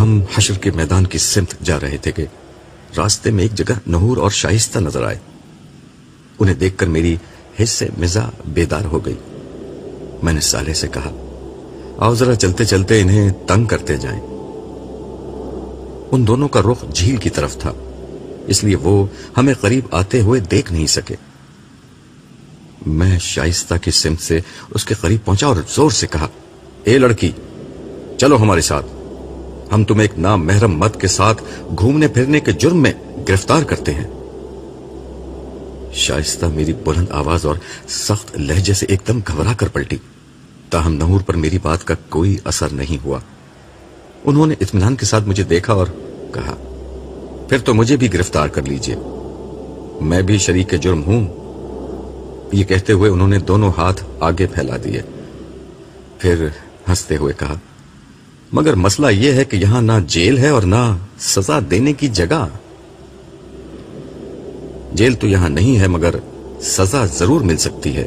ہم حشر کے میدان کی سمت جا رہے تھے کہ راستے میں ایک جگہ نحور اور شائستہ نظر آئے. انہیں دیکھ کر میری حس سے مزاح بیدار ہو گئی. میں نے صالح سے کہا آؤ ذرا چلتے چلتے انہیں تنگ کرتے جائیں. ان دونوں کا رخ جھیل کی طرف تھا اس لیے وہ ہمیں قریب آتے ہوئے دیکھ نہیں سکے. میں شائستہ کی سمت سے اس کے قریب پہنچا اور زور سے کہا اے لڑکی چلو ہمارے ساتھ، ہم تمہیں ایک نامحرم مرد کے ساتھ گھومنے پھرنے کے جرم میں گرفتار کرتے ہیں. شائستہ میری بلند آواز اور سخت لہجے سے ایک دم گھبرا کر پلٹی. تاہم نحور پر میری بات کا کوئی اثر نہیں ہوا. انہوں نے اطمینان کے ساتھ مجھے دیکھا اور کہا پھر تو مجھے بھی گرفتار کر لیجئے، میں بھی شریک جرم ہوں. یہ کہتے ہوئے انہوں نے دونوں ہاتھ آگے پھیلا دیے. پھر ہنستے ہوئے کہا مگر مسئلہ یہ ہے کہ یہاں نہ جیل ہے اور نہ سزا دینے کی جگہ. جیل تو یہاں نہیں ہے مگر سزا ضرور مل سکتی ہے،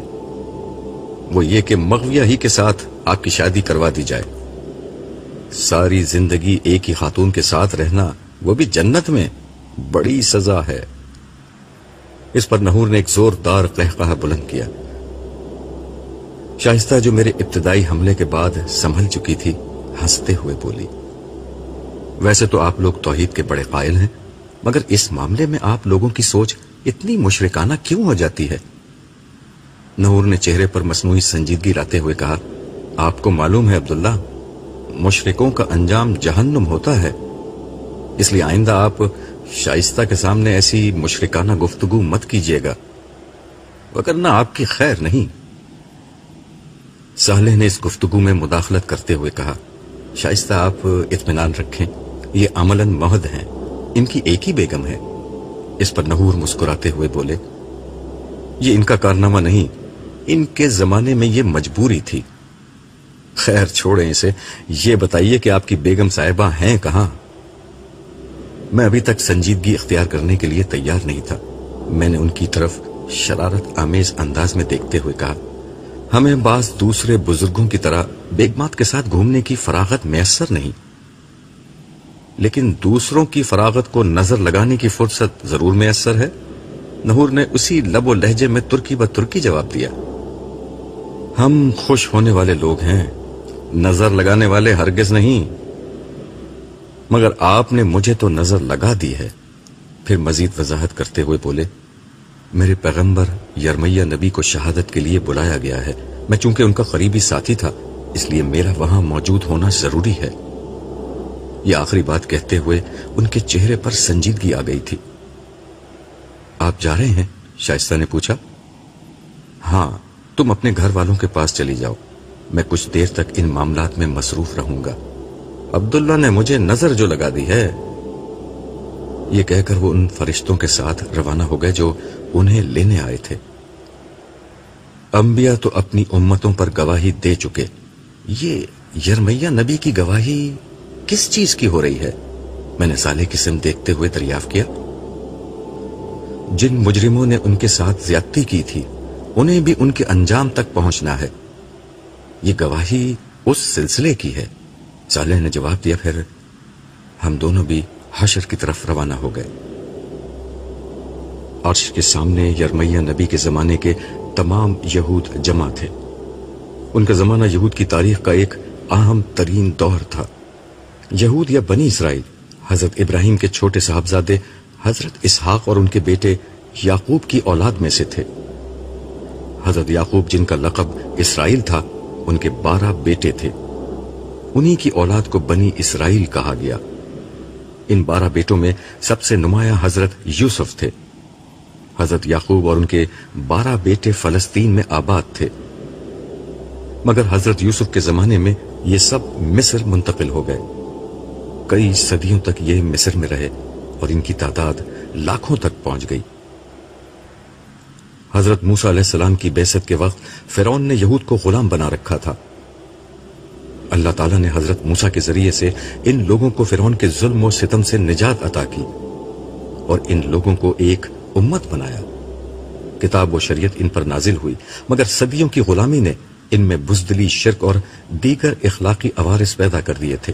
وہ یہ کہ مغویہ ہی کے ساتھ آپ کی شادی کروا دی جائے. ساری زندگی ایک ہی خاتون کے ساتھ رہنا، وہ بھی جنت میں، بڑی سزا ہے. اس پر نحور نے ایک زوردار قہقہہ بلند کیا. شائستہ جو میرے ابتدائی حملے کے بعد سنبھل چکی تھی ہنستے ہوئے بولی ویسے تو آپ لوگ توحید کے بڑے قائل ہیں مگر اس معاملے میں آپ لوگوں کی سوچ اتنی مشرکانہ کیوں ہو جاتی ہے؟ نحور نے چہرے پر مصنوعی سنجیدگی لاتے ہوئے کہا آپ کو معلوم ہے عبداللہ، مشرکوں کا انجام جہنم ہوتا ہے، اس لیے آئندہ آپ شائستہ کے سامنے ایسی مشرکانہ گفتگو مت کیجیے گا وگرنہ آپ کی خیر نہیں. صالح نے اس گفتگو میں مداخلت کرتے ہوئے کہا شائستہ آپ اطمینان رکھیں، یہ عملاً موحد ہیں، ان کی ایک ہی بیگم ہے. اس پر نحور مسکراتے ہوئے بولے یہ ان کا کارنامہ نہیں، ان کے زمانے میں یہ مجبوری تھی. خیر چھوڑیں اسے، یہ بتائیے کہ آپ کی بیگم صاحبہ ہیں کہاں؟ میں ابھی تک سنجیدگی اختیار کرنے کے لیے تیار نہیں تھا. میں نے ان کی طرف شرارت آمیز انداز میں دیکھتے ہوئے کہا ہمیں بعض دوسرے بزرگوں کی طرح بیگمات کے ساتھ گھومنے کی فراغت میسر نہیں، لیکن دوسروں کی فراغت کو نظر لگانے کی فرصت ضرور میسر ہے. نحور نے اسی لب و لہجے میں ترکی ب ترکی جواب دیا ہم خوش ہونے والے لوگ ہیں، نظر لگانے والے ہرگز نہیں، مگر آپ نے مجھے تو نظر لگا دی ہے. پھر مزید وضاحت کرتے ہوئے بولے میرے پیغمبر یرمیہ نبی کو شہادت کے لیے بلایا گیا ہے، میں چونکہ ان کا قریبی ساتھی تھا اس لیے میرا وہاں موجود ہونا ضروری ہے. یہ آخری بات کہتے ہوئے ان کے چہرے پر سنجیدگی آ گئی تھی. آپ جا رہے ہیں؟ شائستہ نے پوچھا. ہاں، تم اپنے گھر والوں کے پاس چلی جاؤ، میں کچھ دیر تک ان معاملات میں مصروف رہوں گا. عبداللہ نے مجھے نظر جو لگا دی ہے. یہ کہہ کر وہ ان فرشتوں کے ساتھ روانہ ہو گئے جو انہیں لینے آئے تھے. انبیاء تو اپنی امتوں پر گواہی دے چکے، یہ یرمیہ نبی کی گواہی کس چیز کی ہو رہی ہے؟ میں نے صالح کی سمت دیکھتے ہوئے دریافت کیا. جن مجرموں نے ان کے ساتھ زیادتی کی تھی انہیں بھی ان کے انجام تک پہنچنا ہے، یہ گواہی اس سلسلے کی ہے. صالح نے جواب دیا. پھر ہم دونوں بھی حشر کی طرف روانہ ہو گئے. عرش کے سامنے یرمیہ نبی کے زمانے کے تمام یہود جمع تھے. ان کا زمانہ یہود کی تاریخ کا ایک اہم ترین دور تھا. یہود یا بنی اسرائیل حضرت ابراہیم کے چھوٹے صاحبزادے حضرت اسحاق اور ان کے بیٹے یعقوب کی اولاد میں سے تھے. حضرت یعقوب جن کا لقب اسرائیل تھا، ان کے 12 بیٹے تھے، انہی کی اولاد کو بنی اسرائیل کہا گیا. ان 12 بیٹوں میں سب سے نمایاں حضرت یوسف تھے. حضرت یعقوب اور ان کے 12 بیٹے فلسطین میں آباد تھے، مگر حضرت یوسف کے زمانے میں یہ سب مصر منتقل ہو گئے. کئی صدیوں تک یہ مصر میں رہے اور ان کی تعداد لاکھوں تک پہنچ گئی. حضرت موسیٰ علیہ السلام کی بعثت کے وقت فرعون نے یہود کو غلام بنا رکھا تھا. اللہ تعالیٰ نے حضرت موسیٰ کے ذریعے سے ان لوگوں کو فرعون کے ظلم و ستم سے نجات عطا کی اور ان لوگوں کو ایک امت بنایا. کتاب و شریعت ان پر نازل ہوئی، مگر صدیوں کی غلامی نے ان میں بزدلی، شرک اور دیگر اخلاقی عوارض پیدا کر دیے تھے.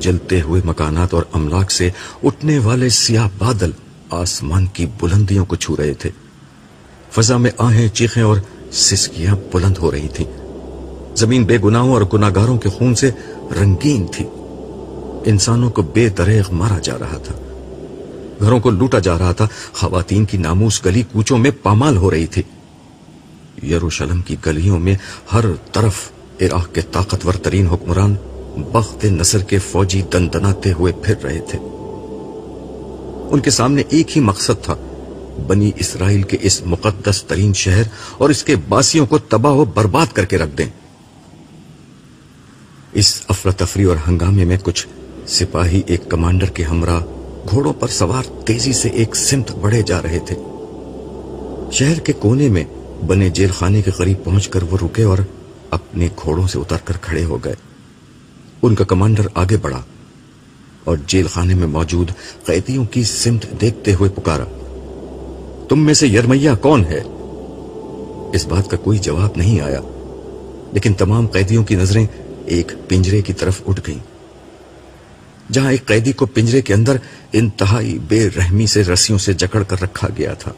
جلتے ہوئے مکانات اور املاک سے اٹھنے والے سیاہ بادل آسمان کی بلندیوں کو چھو رہے تھے. فضا میں آہیں، چیخیں اور سسکیاں بلند ہو رہی تھیں. زمین بے گناہوں اور گناہگاروں کے خون سے رنگین تھی. انسانوں کو بے دریغ مارا جا رہا تھا، گھروں کو لوٹا جا رہا تھا. خواتین کی ناموس گلی کوچوں میں پامال ہو رہی تھی. یروشلم کی گلیوں میں ہر طرف عراق کے طاقتور ترین حکمران بخت نصر کے فوجی دندناتے ہوئے پھر رہے تھے. ان کے سامنے ایک ہی مقصد تھا، بنی اسرائیل کے اس مقدس ترین شہر اور اس کے باسیوں کو تباہ و برباد کر کے رکھ دیں. اس افراتفری اور ہنگامے میں کچھ سپاہی ایک کمانڈر کے ہمراہ گھوڑوں پر سوار تیزی سے ایک سمت بڑھے جا رہے تھے. شہر کے کونے میں بنے جیل خانے کے قریب پہنچ کر وہ رکے اور اپنے گھوڑوں سے اتر کر کھڑے ہو گئے. ان کا کمانڈر آگے بڑھا اور جیل خانے میں موجود قیدیوں کی سمت دیکھتے ہوئے پکارا، تم میں سے یرمیہ کون ہے؟ اس بات کا کوئی جواب نہیں آیا، لیکن تمام قیدیوں کی نظریں ایک پنجرے کی طرف اٹھ گئیں، جہاں ایک قیدی کو پنجرے کے اندر انتہائی بے رحمی سے رسیوں سے جکڑ کر رکھا گیا تھا.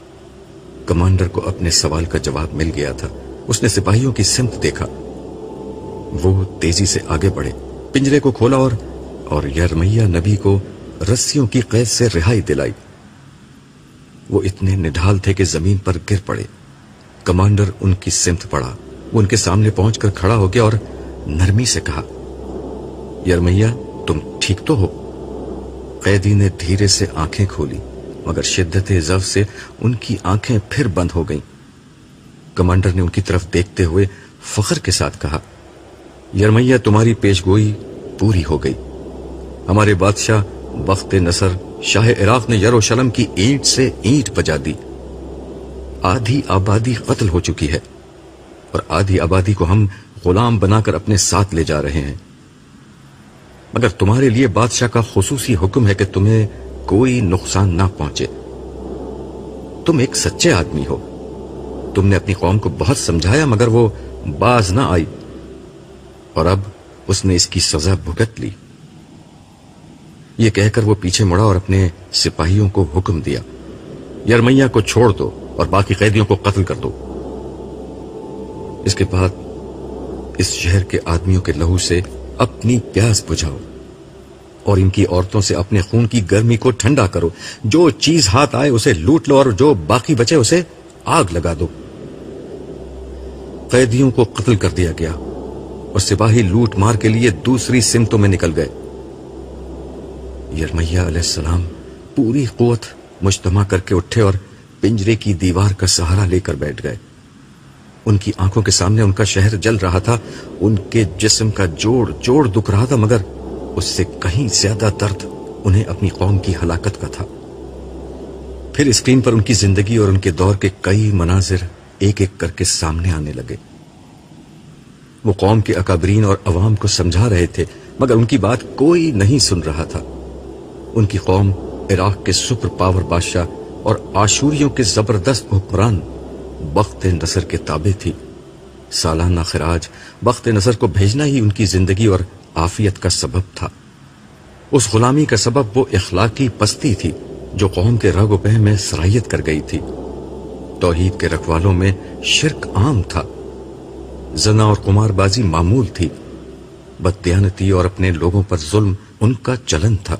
کمانڈر کو اپنے سوال کا جواب مل گیا تھا. اس نے سپاہیوں کی سمت دیکھا. وہ تیزی سے آگے بڑھے، پنجرے کو کھولا اور یرمیہ نبی کو رسیوں کی قید سے رہائی دلائی. وہ اتنے نڈھال تھے کہ زمین پر گر پڑے. کمانڈر ان کی سمت پڑا. وہ ان کے سامنے پہنچ کر کھڑا ہو گیا اور نرمی سے کہا، یرمیہ تم ٹھیک تو ہو؟ قیدی نے دھیرے سے آنکھیں کھولی، مگر شدت ضعف سے ان کی آنکھیں پھر بند ہو گئیں. کمانڈر نے ان کی طرف دیکھتے ہوئے فخر کے ساتھ کہا، یرمیہ تمہاری پیشگوئی پوری ہو گئی. ہمارے بادشاہ بخت نصر شاہ عراق نے یروشلم کی اینٹ سے اینٹ بجا دی. آدھی آبادی قتل ہو چکی ہے اور آدھی آبادی کو ہم غلام بنا کر اپنے ساتھ لے جا رہے ہیں. مگر تمہارے لیے بادشاہ کا خصوصی حکم ہے کہ تمہیں کوئی نقصان نہ پہنچے. تم ایک سچے آدمی ہو. تم نے اپنی قوم کو بہت سمجھایا مگر وہ باز نہ آئی، اور اب اس نے اس کی سزا بھگت لی. یہ کہہ کر وہ پیچھے مڑا اور اپنے سپاہیوں کو حکم دیا، یرمیہ کو چھوڑ دو اور باقی قیدیوں کو قتل کر دو. اس کے بعد اس شہر کے آدمیوں کے لہو سے اپنی پیاس بجھاؤ اور ان کی عورتوں سے اپنے خون کی گرمی کو ٹھنڈا کرو. جو چیز ہاتھ آئے اسے لوٹ لو اور جو باقی بچے اسے آگ لگا دو. قیدیوں کو قتل کر دیا گیا اور سپاہی لوٹ مار کے لیے دوسری سمتوں میں نکل گئے. یرمیہ علیہ السلام پوری قوت مجتمع کر کے اٹھے اور پنجرے کی دیوار کا سہارا لے کر بیٹھ گئے. ان کی آنکھوں کے سامنے ان کا شہر جل رہا تھا. ان کے جسم کا جوڑ جوڑ دکھ رہا تھا، مگر اس سے کہیں زیادہ درد انہیں اپنی قوم کی ہلاکت کا تھا. پھر اسکرین پر ان کی زندگی اور ان کے دور کے کئی مناظر ایک ایک کر کے سامنے آنے لگے. وہ قوم کے اکابرین اور عوام کو سمجھا رہے تھے، مگر ان کی بات کوئی نہیں سن رہا تھا. ان کی قوم عراق کے سپر پاور بادشاہ اور آشوریوں کے زبردست حکمران بخت نصر کے تابع تھی. سالانہ خراج بخت نصر کو بھیجنا ہی ان کی زندگی اور عافیت کا سبب تھا. اس غلامی کا سبب وہ اخلاقی پستی تھی جو قوم کے رگ و پہ میں سرایت کر گئی تھی. توحید کے رکھوالوں میں شرک عام تھا. زنا اور قمار بازی معمول تھی. بددیانتی اور اپنے لوگوں پر ظلم ان کا چلن تھا.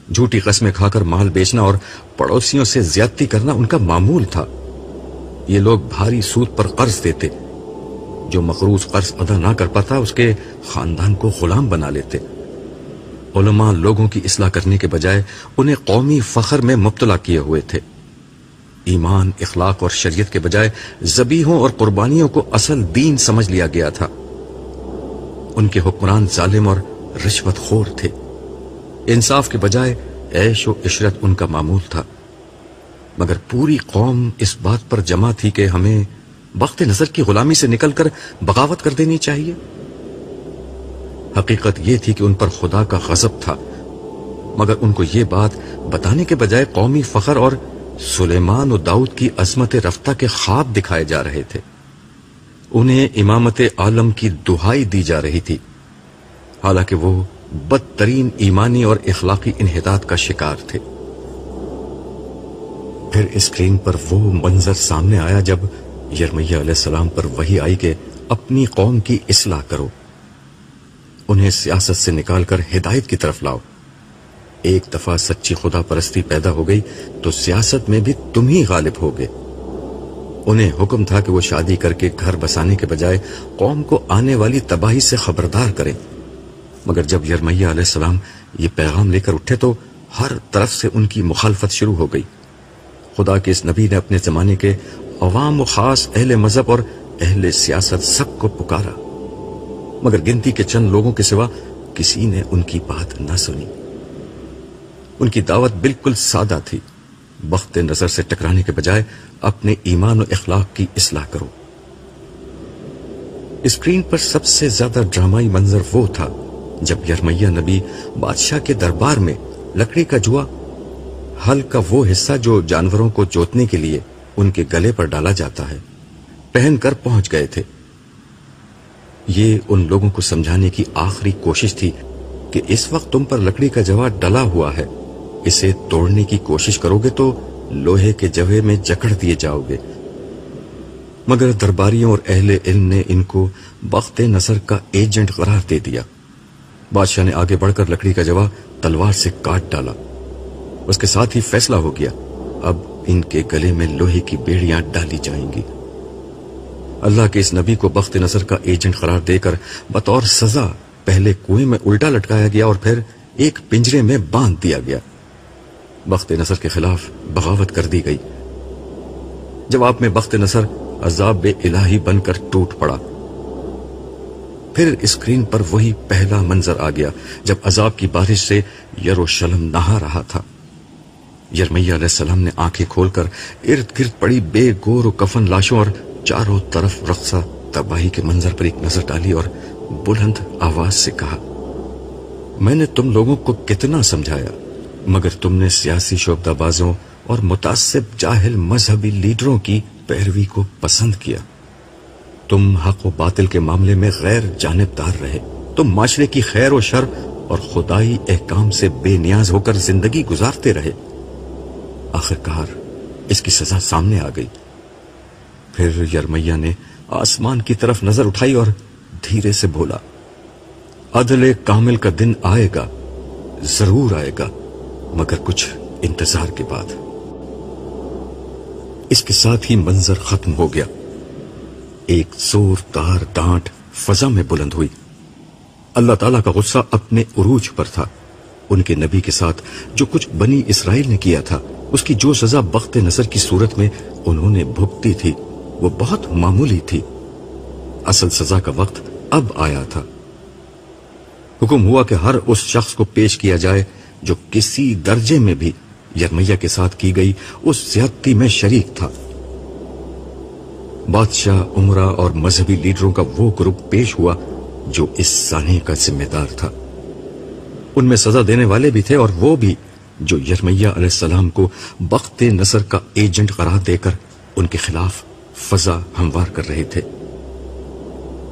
جھوٹی قسمیں کھا کر مال بیچنا اور پڑوسیوں سے زیادتی کرنا ان کا معمول تھا. یہ لوگ بھاری سود پر قرض دیتے. جو مقروض قرض ادا نہ کر پاتا اس کے خاندان کو غلام بنا لیتے. علماء لوگوں کی اصلاح کرنے کے بجائے انہیں قومی فخر میں مبتلا کیے ہوئے تھے. ایمان، اخلاق اور شریعت کے بجائے ذبیحوں اور قربانیوں کو اصل دین سمجھ لیا گیا تھا. ان کے حکمران ظالم اور رشوت خور تھے. انصاف کے بجائے عیش و عشرت ان کا معمول تھا. مگر پوری قوم اس بات پر جمع تھی کہ ہمیں بخت نصر کی غلامی سے نکل کر بغاوت کر دینی چاہیے. حقیقت یہ تھی کہ ان پر خدا کا غضب تھا، مگر ان کو یہ بات بتانے کے بجائے قومی فخر اور سلیمان و داؤد کی عظمت رفتہ کے خواب دکھائے جا رہے تھے. انہیں امامت عالم کی دہائی دی جا رہی تھی، حالانکہ وہ بدترین ایمانی اور اخلاقی انحطاط کا شکار تھے۔ پھر اسکرین پر وہ منظر سامنے آیا جب یرمیہ علیہ السلام پر وحی آئی کہ اپنی قوم کی اصلاح کرو، انہیں سیاست سے نکال کر ہدایت کی طرف لاؤ۔ ایک دفعہ سچی خدا پرستی پیدا ہو گئی تو سیاست میں بھی تم ہی غالب ہوگے۔ انہیں حکم تھا کہ وہ شادی کر کے گھر بسانے کے بجائے قوم کو آنے والی تباہی سے خبردار کریں، مگر جب یرمیہ علیہ السلام یہ پیغام لے کر اٹھے تو ہر طرف سے ان کی مخالفت شروع ہو گئی۔ خدا کے اس نبی نے اپنے زمانے کے عوام و خاص اہل مذہب اور اہل سیاست سب کو پکارا، مگر گنتی کے چند لوگوں کے سوا کسی نے ان کی بات نہ سنی۔ ان کی دعوت بالکل سادہ تھی، بخت نظر سے ٹکرانے کے بجائے اپنے ایمان و اخلاق کی اصلاح کرو۔ اسکرین پر سب سے زیادہ ڈرامائی منظر وہ تھا جب یرمیہ نبی بادشاہ کے دربار میں لکڑی کا جوا، ہل کا وہ حصہ جو جانوروں کو جوتنے کے لیے ان کے گلے پر ڈالا جاتا ہے، پہن کر پہنچ گئے تھے۔ یہ ان لوگوں کو سمجھانے کی آخری کوشش تھی کہ اس وقت تم پر لکڑی کا جوا ڈلا ہوا ہے، اسے توڑنے کی کوشش کرو گے تو لوہے کے جوے میں جکڑ دیے جاؤ گے۔ مگر درباریوں اور اہل علم نے ان کو بخت نصر کا ایجنٹ قرار دے دیا۔ بادشاہ نے آگے بڑھ کر لکڑی کا جوا تلوار سے کاٹ ڈالا۔ اس کے ساتھ ہی فیصلہ ہو گیا، اب ان کے گلے میں لوہے کی بیڑیاں ڈالی جائیں گی۔ اللہ کے اس نبی کو بخت نصر کا ایجنٹ قرار دے کر بطور سزا پہلے کنویں میں الٹا لٹکایا گیا اور پھر ایک پنجرے میں باندھ دیا گیا۔ بخت نصر کے خلاف بغاوت کر دی گئی۔ جواب میں بخت نصر عذاب الہی بن کر ٹوٹ پڑا۔ پھر اسکرین پر وہی پہلا منظر آ گیا جب عذاب کی بارش سے یروشلم نہا رہا تھا۔ یرمیہ علیہ السلام نے آنکھیں کھول کر ارد گرد پڑی بے گور و کفن لاشوں اور چاروں طرف رقصہ تباہی کے منظر پر ایک نظر ڈالی اور بلند آواز سے کہا، میں نے تم لوگوں کو کتنا سمجھایا، مگر تم نے سیاسی شعبدہ بازوں اور متعصب جاہل مذہبی لیڈروں کی پیروی کو پسند کیا۔ تم حق و باطل کے معاملے میں غیر جانبدار رہے، تم معاشرے کی خیر و شر اور خدائی احکام سے بے نیاز ہو کر زندگی گزارتے رہے۔ آخرکار اس کی سزا سامنے آ گئی۔ پھر یرمیہ نے آسمان کی طرف نظر اٹھائی اور دھیرے سے بولا، عدل کامل کا دن آئے گا، ضرور آئے گا، مگر کچھ انتظار کے بعد۔ اس کے ساتھ ہی منظر ختم ہو گیا۔ ایک زوردار ڈانٹ فضا میں بلند ہوئی۔ اللہ تعالیٰ کا غصہ اپنے عروج پر تھا۔ ان کے نبی کے ساتھ جو کچھ بنی اسرائیل نے کیا تھا، اس کی جو سزا بخت نصر کی صورت میں انہوں نے بھگتی تھی، وہ بہت معمولی تھی۔ اصل سزا کا وقت اب آیا تھا۔ حکم ہوا کہ ہر اس شخص کو پیش کیا جائے جو کسی درجے میں بھی یرمیہ کے ساتھ کی گئی اس زیادتی میں شریک تھا۔ بادشاہ، عمرا اور مذہبی لیڈروں کا وہ گروپ پیش ہوا جو اس سانحے کا ذمہ دار تھا۔ ان میں سزا دینے والے بھی تھے اور وہ بھی جو یرمیہ علیہ السلام کو بخت نصر کا ایجنٹ قرار دے کر ان کے خلاف فضا ہموار کر رہے تھے۔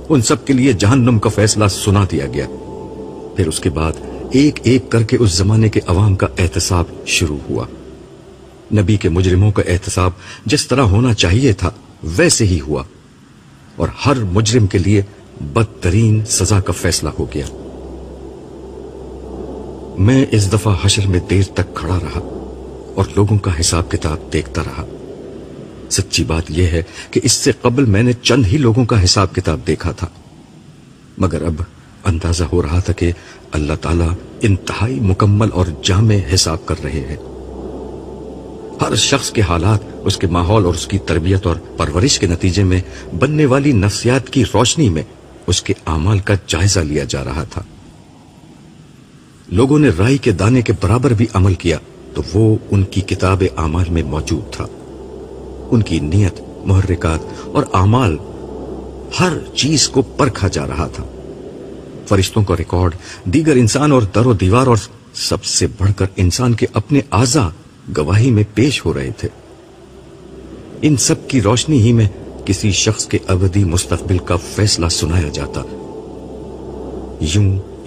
ان سب کے لیے جہنم کا فیصلہ سنا دیا گیا۔ پھر اس کے بعد ایک ایک کر کے اس زمانے کے عوام کا احتساب شروع ہوا۔ نبی کے مجرموں کا احتساب جس طرح ہونا چاہیے تھا ویسے ہی ہوا، اور ہر مجرم کے لیے بدترین سزا کا فیصلہ ہو گیا۔ میں اس دفعہ حشر میں دیر تک کھڑا رہا اور لوگوں کا حساب کتاب دیکھتا رہا۔ سچی بات یہ ہے کہ اس سے قبل میں نے چند ہی لوگوں کا حساب کتاب دیکھا تھا، مگر اب اندازہ ہو رہا تھا کہ اللہ تعالیٰ انتہائی مکمل اور جامع حساب کر رہے ہیں۔ ہر شخص کے حالات، اس کے ماحول اور اس کی تربیت اور پرورش کے نتیجے میں بننے والی نفسیات کی روشنی میں اس کے اعمال کا جائزہ لیا جا رہا تھا۔ لوگوں نے رائی کے دانے کے برابر بھی عمل کیا تو وہ ان کی کتاب اعمال میں موجود تھا۔ ان کی نیت، محرکات اور اعمال، ہر چیز کو پرکھا جا رہا تھا۔ فرشتوں کا ریکارڈ، دیگر انسان اور در و دیوار، اور سب سے بڑھ کر انسان کے اپنے اعضاء گواہی میں پیش ہو رہے تھے۔ ان سب کی روشنی ہی میں کسی شخص کے ابدی مستقبل کا فیصلہ سنایا جاتا۔ یوں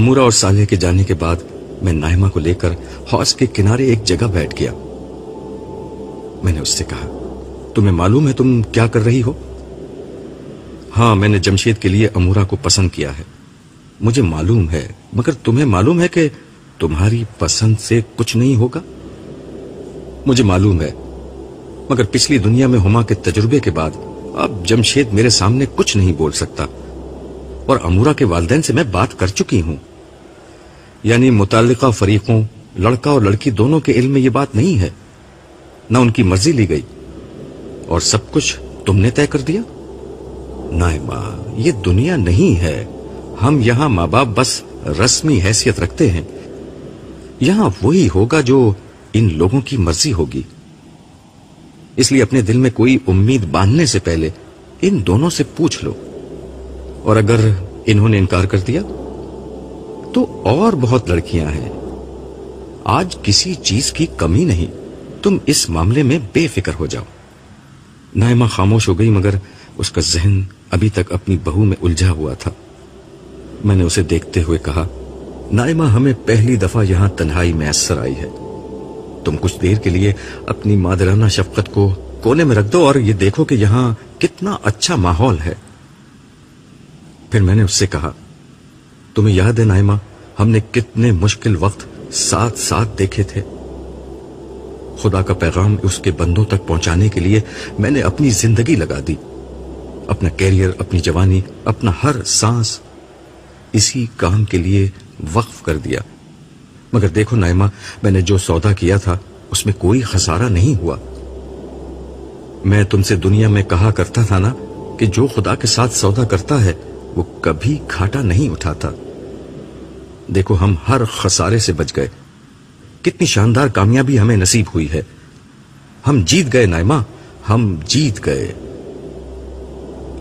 امورا اور صالح کے جانے کے بعد میں نائمہ کو لے کر حوض کے کنارے ایک جگہ بیٹھ گیا۔ میں نے اس سے کہا، تمہیں معلوم ہے تم کیا کر رہی ہو؟ ہاں، میں نے جمشید کے لیے امورا کو پسند کیا ہے، مجھے معلوم ہے، مگر تمہیں معلوم ہے کہ تمہاری پسند سے کچھ نہیں ہوگا؟ مجھے معلوم ہے، مگر پچھلی دنیا میں ہما کے تجربے کے بعد اب جمشید میرے سامنے کچھ نہیں بول سکتا، اور امورا کے والدین سے میں بات کر چکی ہوں، یعنی متعلقہ فریقوں لڑکا اور لڑکی دونوں کے علم میں یہ بات نہیں ہے، نہ ان کی مرضی لی گئی، اور سب کچھ تم نے طے کر دیا؟ نائمہ، یہ دنیا نہیں ہے، ہم یہاں ماں باپ بس رسمی حیثیت رکھتے ہیں، یہاں وہی ہوگا جو ان لوگوں کی مرضی ہوگی، اس لیے اپنے دل میں کوئی امید باندھنے سے پہلے ان دونوں سے پوچھ لو، اور اگر انہوں نے انکار کر دیا تو اور بہت لڑکیاں ہیں، آج کسی چیز کی کمی نہیں، تم اس معاملے میں بے فکر ہو جاؤ۔ نائمہ خاموش ہو گئی، مگر اس کا ذہن ابھی تک اپنی بہو میں الجھا ہوا تھا۔ میں نے اسے دیکھتے ہوئے کہا، نائمہ، ہمیں پہلی دفعہ یہاں تنہائی میسر آئی ہے، تم کچھ دیر کے لیے اپنی مادرانہ شفقت کو کونے میں رکھ دو اور یہ دیکھو کہ یہاں کتنا اچھا ماحول ہے۔ پھر میں نے اس سے کہا، تمہیں یاد ہے نائمہ، ہم نے کتنے مشکل وقت ساتھ ساتھ دیکھے تھے، خدا کا پیغام اس کے بندوں تک پہنچانے کے لیے میں نے اپنی زندگی لگا دی، اپنا کیریئر، اپنی جوانی، اپنا ہر سانس اسی کام کے لیے وقف کر دیا، مگر دیکھو نائمہ، میں نے جو سودا کیا تھا اس میں کوئی خسارہ نہیں ہوا۔ میں تم سے دنیا میں کہا کرتا تھا نا کہ جو خدا کے ساتھ سودا کرتا ہے وہ کبھی گھاٹا نہیں اٹھاتا، دیکھو ہم ہر خسارے سے بچ گئے، کتنی شاندار کامیابی ہمیں نصیب ہوئی ہے، ہم جیت گئے نائمہ، ہم جیت گئے۔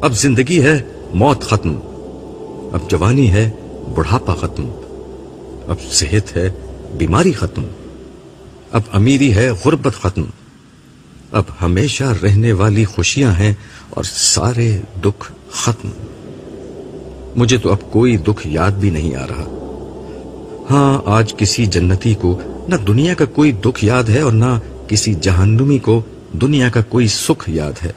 اب زندگی ہے موت ختم، اب جوانی ہے بڑھاپا ختم، اب صحت ہے بیماری ختم، اب امیری ہے غربت ختم، اب ہمیشہ رہنے والی خوشیاں ہیں اور سارے دکھ ختم۔ مجھے تو اب کوئی دکھ یاد بھی نہیں آ رہا۔ ہاں، آج کسی جنتی کو نہ دنیا کا کوئی دکھ یاد ہے اور نہ کسی جہنمی کو دنیا کا کوئی سکھ یاد ہے۔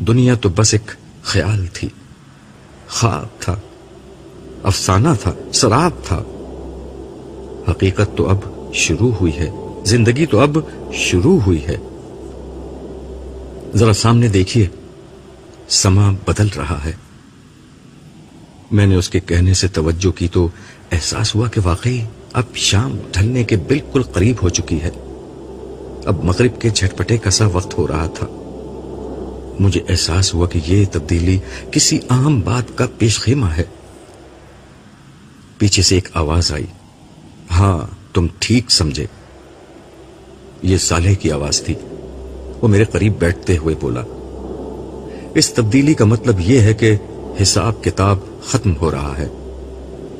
دنیا تو بس ایک خیال تھی، خواب تھا، افسانہ تھا، سراب تھا، حقیقت تو اب شروع ہوئی ہے، زندگی تو اب شروع ہوئی ہے۔ ذرا سامنے دیکھیے، سما بدل رہا ہے۔ میں نے اس کے کہنے سے توجہ کی تو احساس ہوا کہ واقعی اب شام ڈھلنے کے بالکل قریب ہو چکی ہے، اب مغرب کے جھٹپٹے کا سا وقت ہو رہا تھا۔ مجھے احساس ہوا کہ یہ تبدیلی کسی اہم بات کا پیش خیمہ ہے۔ پیچھے سے ایک آواز آئی، ہاں تم ٹھیک سمجھے، یہ صالح کی آواز تھی۔ وہ میرے قریب بیٹھتے ہوئے بولا، اس تبدیلی کا مطلب یہ ہے کہ حساب کتاب ختم ہو رہا ہے،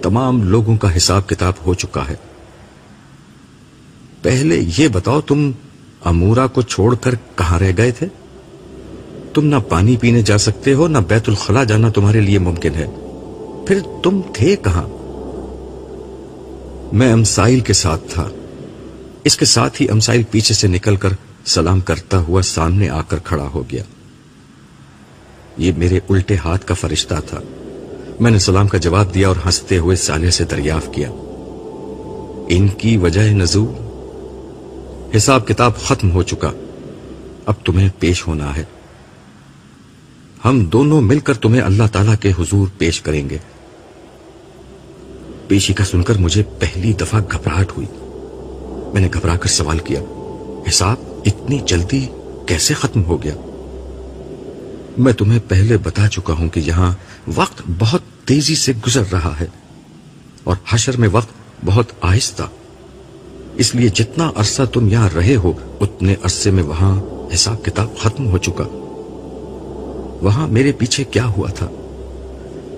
تمام لوگوں کا حساب کتاب ہو چکا ہے۔ پہلے یہ بتاؤ، تم امورا کو چھوڑ کر کہاں رہ گئے تھے؟ تم نہ پانی پینے جا سکتے ہو، نہ بیت الخلا جانا تمہارے لیے ممکن ہے، پھر تم تھے کہاں؟ میں امسائل کے ساتھ تھا۔ اس کے ساتھ ہی امسائل پیچھے سے نکل کر سلام کرتا ہوا سامنے آ کر کھڑا ہو گیا۔ یہ میرے الٹے ہاتھ کا فرشتہ تھا۔ میں نے سلام کا جواب دیا اور ہنستے ہوئے صالح سے دریافت کیا، ان کی وجہ نزول؟ حساب کتاب ختم ہو چکا، اب تمہیں پیش ہونا ہے، ہم دونوں مل کر تمہیں اللہ تعالیٰ کے حضور پیش کریں گے۔ پیشی کا سن کر مجھے پہلی دفعہ گھبراہٹ ہوئی۔ میں نے گھبرا کر سوال کیا، حساب اتنی جلدی کیسے ختم ہو گیا؟ میں تمہیں پہلے بتا چکا ہوں کہ یہاں وقت بہت تیزی سے گزر رہا ہے اور حشر میں وقت بہت آہستہ، اس لیے جتنا عرصہ تم یہاں رہے ہو اتنے عرصے میں وہاں حساب کتاب ختم ہو چکا۔ وہاں میرے پیچھے کیا ہوا تھا؟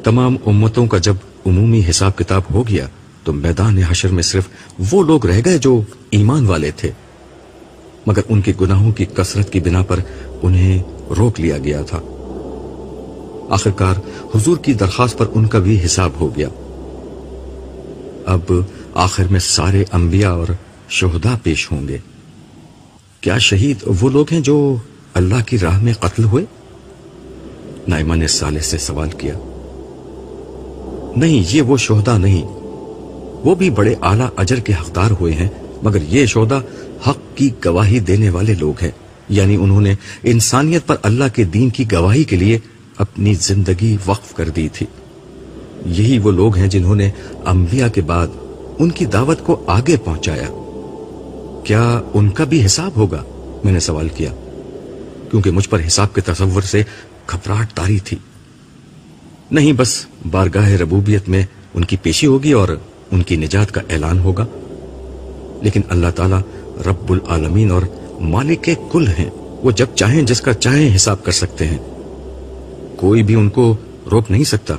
تمام امتوں کا جب عمومی حساب کتاب ہو گیا تو میدان حشر میں صرف وہ لوگ رہ گئے جو ایمان والے تھے، مگر ان کے گناہوں کی کثرت کی بنا پر انہیں روک لیا گیا تھا۔ آخرکار حضور کی درخواست پر ان کا بھی حساب ہو گیا۔ اب آخر میں سارے انبیاء اور شہداء پیش ہوں گے۔ کیا شہید وہ لوگ ہیں جو اللہ کی راہ میں قتل ہوئے؟ نائمہ نے صالح سے سوال کیا۔ نہیں، یہ وہ شہداء نہیں، وہ بھی بڑے اعلیٰ اجر کے حقدار ہوئے ہیں، مگر یہ شہداء حق کی گواہی دینے والے لوگ ہیں، یعنی انہوں نے انسانیت پر اللہ کے دین کی گواہی کے لیے اپنی زندگی وقف کر دی تھی۔ یہی وہ لوگ ہیں جنہوں نے انبیاء کے بعد ان کی دعوت کو آگے پہنچایا۔ کیا ان کا بھی حساب ہوگا؟ میں نے سوال کیا، کیونکہ مجھ پر حساب کے تصور سے گھبراہٹ طاری تھی۔ نہیں، بس بارگاہ ربوبیت میں ان کی پیشی ہوگی اور ان کی نجات کا اعلان ہوگا۔ لیکن اللہ تعالیٰ رب العالمین اور مالک کل ہیں، وہ جب چاہیں جس کا چاہیں حساب کر سکتے ہیں، کوئی بھی ان کو روک نہیں سکتا۔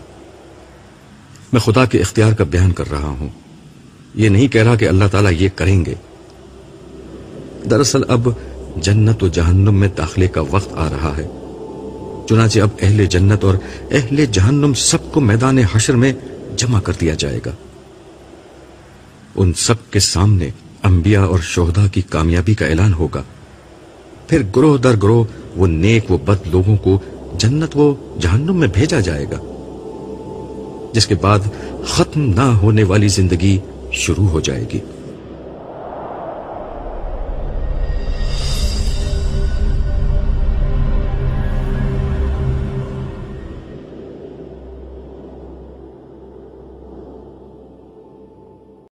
میں خدا کے اختیار کا بیان کر رہا ہوں، یہ نہیں کہہ رہا کہ اللہ تعالیٰ یہ کریں گے۔ دراصل اب جنت و جہنم میں داخلے کا وقت آ رہا ہے، چنانچہ اب اہل جنت اور اہل جہنم سب کو میدان حشر میں جمع کر دیا جائے گا۔ ان سب کے سامنے انبیاء اور شہداء کی کامیابی کا اعلان ہوگا، پھر گروہ در گروہ وہ نیک و بد لوگوں کو جنت و جہنم میں بھیجا جائے گا، جس کے بعد ختم نہ ہونے والی زندگی شروع ہو جائے گی۔